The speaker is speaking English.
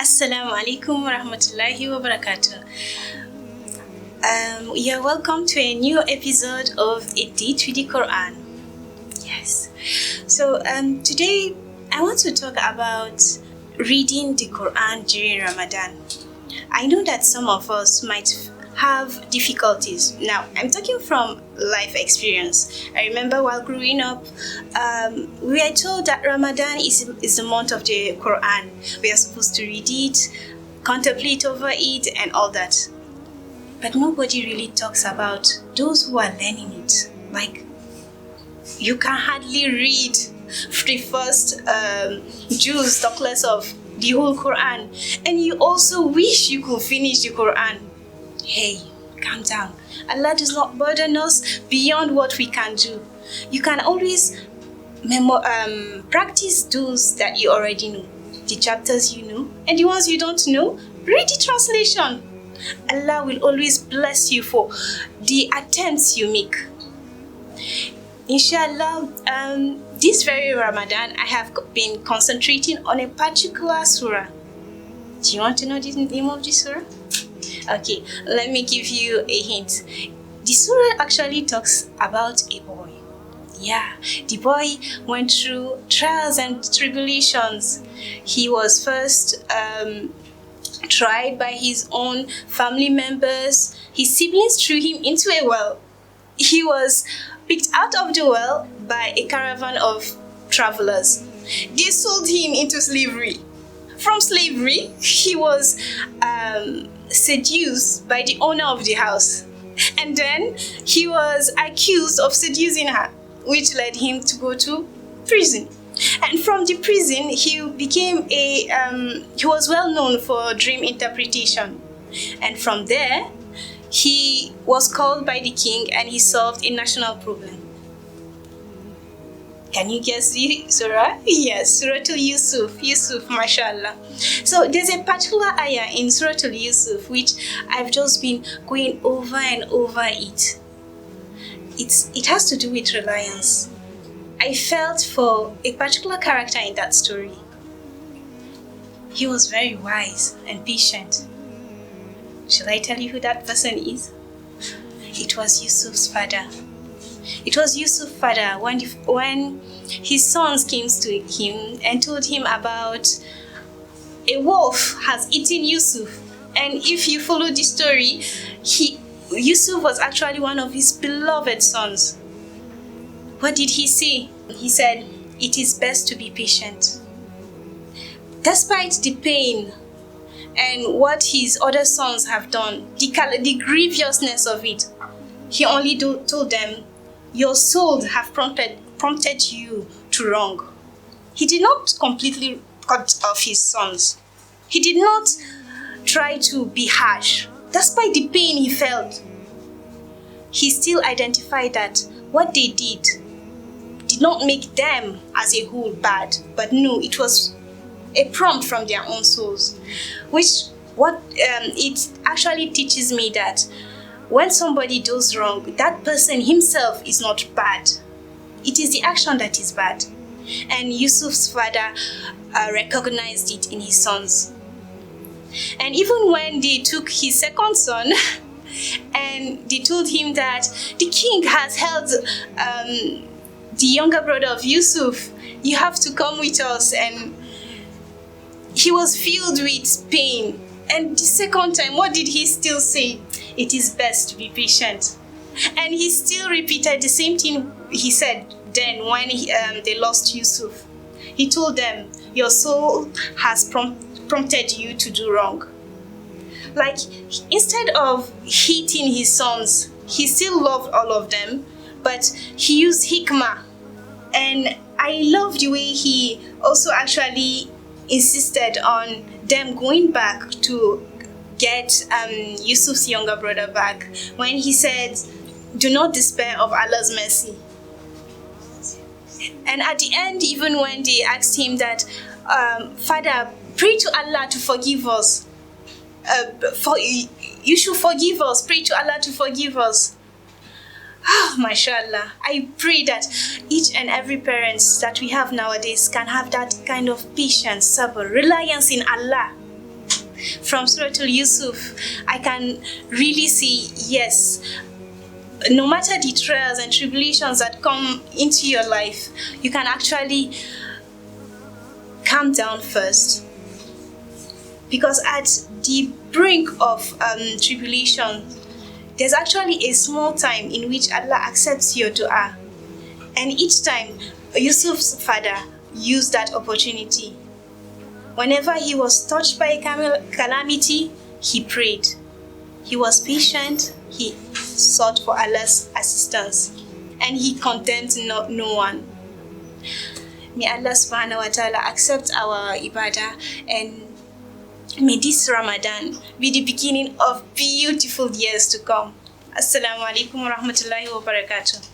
Assalamu alaikum wa rahmatullahi wa barakatuh. You're welcome to a new episode of A Date with the Quran. Yes. So today I want to talk about reading the Quran during Ramadan. I know that some of us might have difficulties. Now, I'm talking from life experience. I remember while growing up, we are told that Ramadan is the month of the Quran. We are supposed to read it, contemplate over it, and all that. But nobody really talks about those who are learning it. Like, you can hardly read the first juz, talk less of the whole Quran. And you also wish you could finish the Quran. Hey, calm down. Allah does not burden us beyond what we can do. You can always practice those that you already know, the chapters you know, and the ones you don't know, read the translation. Allah will always bless you for the attempts you make. Inshallah, this very Ramadan, I have been concentrating on a particular surah. Do you want to know the name of the surah? Okay, let me give you a hint. The surah actually talks about a boy. Yeah, the boy went through trials and tribulations. He was first tried by his own family members. His siblings threw him into a well. He was picked out of the well by a caravan of travelers. They sold him into slavery. From slavery, he was seduced by the owner of the house. And then he was accused of seducing her, which led him to go to prison. And from the prison, he became he was well known for dream interpretation. And from there, he was called by the king and he solved a national problem. Can you guess the surah? Yes, Surah Yusuf, mashallah. So there's a particular ayah in Surah Yusuf which I've just been going over and over it. It has to do with reliance. I felt for a particular character in that story. He was very wise and patient. Shall I tell you who that person is? It was Yusuf's father. It was Yusuf's father when his sons came to him and told him about a wolf has eaten Yusuf. And if you follow the story, Yusuf was actually one of his beloved sons. What did he say? He said, "It is best to be patient." Despite the pain and what his other sons have done, the grievousness of it, he only told them, "Your souls have prompted you to wrong." He did not completely cut off his sons. He did not try to be harsh. Despite the pain he felt, he still identified that what they did not make them as a whole bad, but no, it was a prompt from their own souls. It actually teaches me that when somebody does wrong, that person himself is not bad. It is the action that is bad. And Yusuf's father recognized it in his sons. And even when they took his second son and they told him that the king has held the younger brother of Yusuf, you have to come with us, and he was filled with pain. And the second time, what did he still say? It is best to be patient. And he still repeated the same thing he said then when they lost Yusuf. He told them, "Your soul has prompted you to do wrong." Like, instead of hating his sons, he still loved all of them, but he used hikmah. And I love the way he also actually insisted on them going back to get Yusuf's younger brother back, when he said, "Do not despair of Allah's mercy." And at the end, even when they asked him that, "Father, pray to Allah to forgive us. You should forgive us. Pray to Allah to forgive us." Oh, mashallah. I pray that each and every parent that we have nowadays can have that kind of patience, sabr, reliance in Allah. From Surah Yusuf, I can really see, yes, no matter the trials and tribulations that come into your life, you can actually calm down first. Because at the brink of tribulation, there's actually a small time in which Allah accepts your dua. And each time, Yusuf's father used that opportunity. Whenever he was touched by a calamity, he prayed. He was patient, he sought for Allah's assistance, and he condemned no one. May Allah subhanahu wa ta'ala accept our ibadah, and may this Ramadan be the beginning of beautiful years to come. Assalamu alaikum wa rahmatullahi wa barakatuh.